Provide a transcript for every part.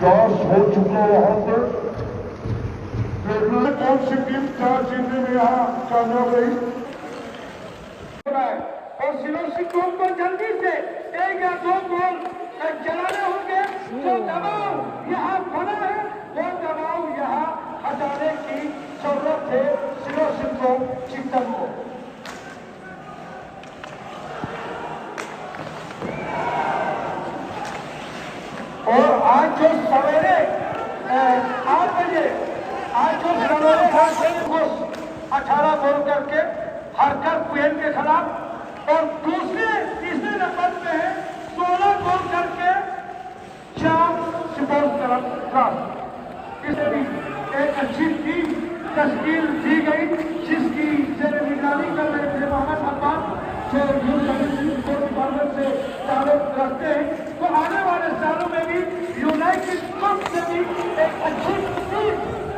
Toss हो चुका वहां पर कौन सी टीम टॉस जीतने में यहाँ कामयाब रही और सिलोसिक को जल्दी से 1 या 2 गोल चलाने होंगे। जो दबाव यहाँ बना है वो दबाव यहाँ हटाने की जरूरत है सिलोसिक को चिकन को। और आज जो सवेरे 8 बजे आज जो सवेरे 18 गोल करके हरकर कुएन के खिलाफ और तीसरे नंबर पे है 16 गोल करके शाम स्पोर्ट्स क्लब। इसे भी एक अच्छी टीम तश्कील दी गई जिसकी निगरानी कर रहे थे मोहम्मद अब्बास जो डिपार्टमेंट से ताल्लुक रखते हैं। तो आने वाले सालों में भी यूनाइटेड कप से भी एक अच्छी टीम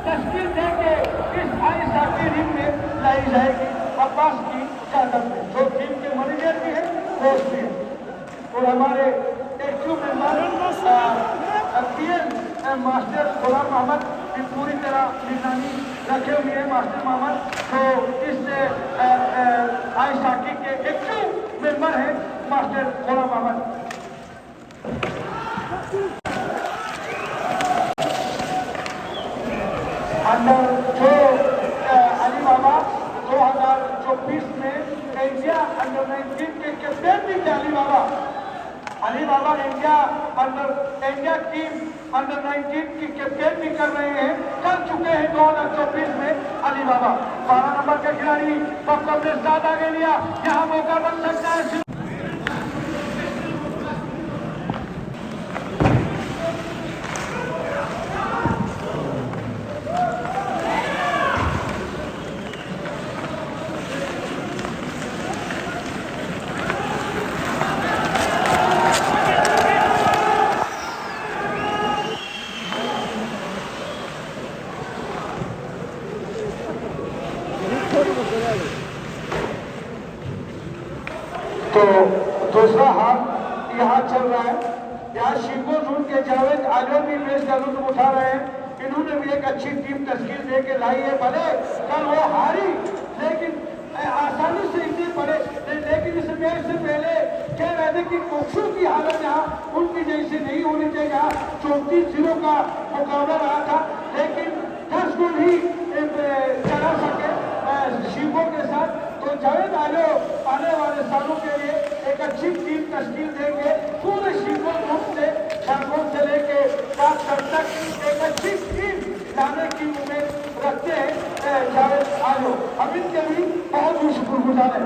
तश्कील देके इस आइस हॉकी लीग में लाई जाएगी अब्बास की कादम में। जो टीम के मैनेजर भी है कोच भी है और हमारे एक्टिव मेंबर मास्टर गुलाम मोहम्मद की पूरी तरह निगरानी रखे हुए हैं। मास्टर मोहम्मद तो इस आइस हॉकी के एक्टिव मेंबर है मास्टर गुलाम मोहम्मद। अंदर जो अली बाबा 2024 में इंडिया अंडर 19 के कैप्टन भी थे अली बाबा इंडिया टीम अंडर 19 की कैप्टन भी कर रहे हैं, कर चुके हैं 2024 में अली बाबा। 12 नंबर का खिलाड़ी पक्का अपने साथ आगे लिया, यहाँ मौका बन सकता है। तो दूसरा हाथ यहाँ चल रहा है। यहाँ शिको जोन के जावेद आजम भी मैच का लुत्फ उठा रहे हैं। इन्होंने भी एक अच्छी टीम तश्कील दे के लाई है। भले कल वो हारी लेकिन आसानी से इतने पड़े, लेकिन इस मैच से पहले कह रहे थे कि कोक्सू की हालत यहाँ उनकी जैसी नहीं होनी चाहिए। यहाँ 34-0 का मुकाबला रहा था लेकिन 10 गोल ही चला सके शिको के साथ। तो जावेद आजम आने वाले सालों के लिए एक अच्छी टीम तश्कील देंगे। पूरे शिको ग्रुप से शानगोन से लेके काकसर तक एक अच्छी टीम लाने की उम्मीद रखते हैं जावेद आजम। हम इनके भी बहुत ही शुक्रगुजार हैं।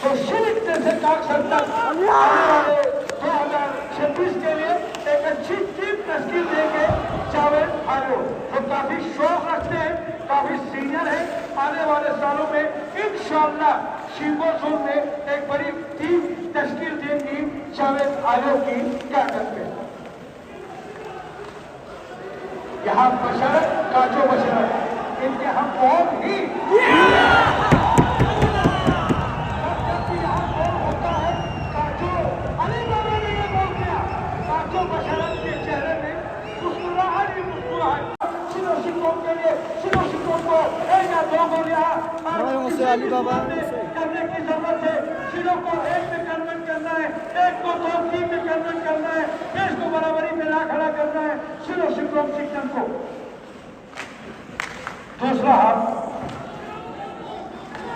तो शिविक से काकसर तक आने वाले 2026 के लिए एक अच्छी टीम तश्कील देंगे जावेद आजम, जो काफी शौक रखते हैं, काफी सीनियर है। आने वाले सालों में इंशाअल्लाह शिको जोन में एक बड़ी टीम तश्कील देंगी जावेद आजम की क्यादत में। यहाँ बशरत काजो बशरत इनके हम बहुत ही होता है काजो अली बाबा ने ये बोल दिया। काजो बशरत के चेहरे में मुस्कुराहट ही मुस्कुराहट। शिको के लिए शिको को 1 या 2 गोल अली बाबा करने की जरूरत है। शिको को 1 में कन्वर्ट करना है, 1 को 2-3 में कन्वर्ट करना है, देश को बराबरी में ला खड़ा करना है शिको चिकन को। दूसरा हाथ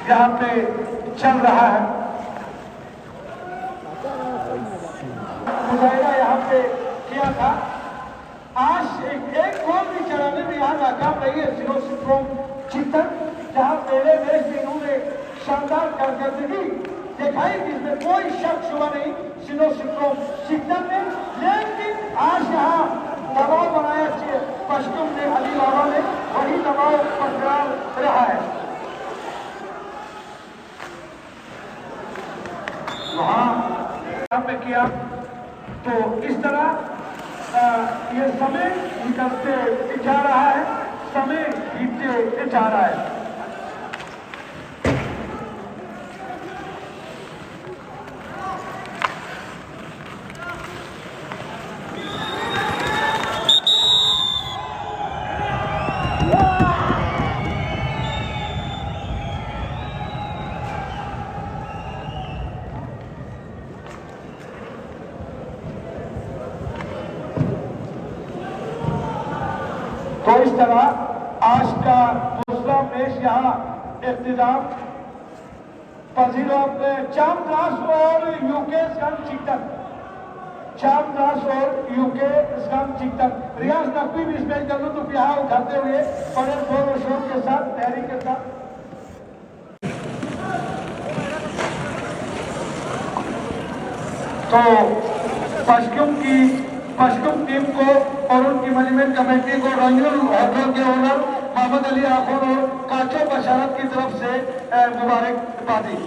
यहाँ पे चल रहा है। मुजाहिदा यहाँ पे किया था। आज एक गोल भी चलाने में यहाँ नाकाम रही है शिको चिकन, जहाँ पहले मैच में इन्होंने शानदार कारकर्दगी दिखाई जिसमें कोई शक शुबा नहीं शिको चिकन ने। लेकिन आज यहाँ दबाव बनाया पश्चिम ने अली बाबा ने, वही दबाव बरकरार रहा है। वहां यहाँ पे किया तो इस तरह ये समय निकलते जा रहा है, समय बीतते जा रहा है। इस तरह आज का दूसरा मैच यहाँ इख्तिताम पजीर चामदास और यूके चिकटन, चामदास और यूके चिकटन। रियाज नकवी भी इस मैच का लुत्फ यहाँ उठाते हुए बड़े जोर और शोर के साथ, तैयारी के साथ। तो पश्चिम टीम को और उनकी मैनेजमेंट कमेटी को रंजुल होटल के ओनर मोहम्मद अली आखुर और काचो बशारत की तरफ से मुबारकबादी।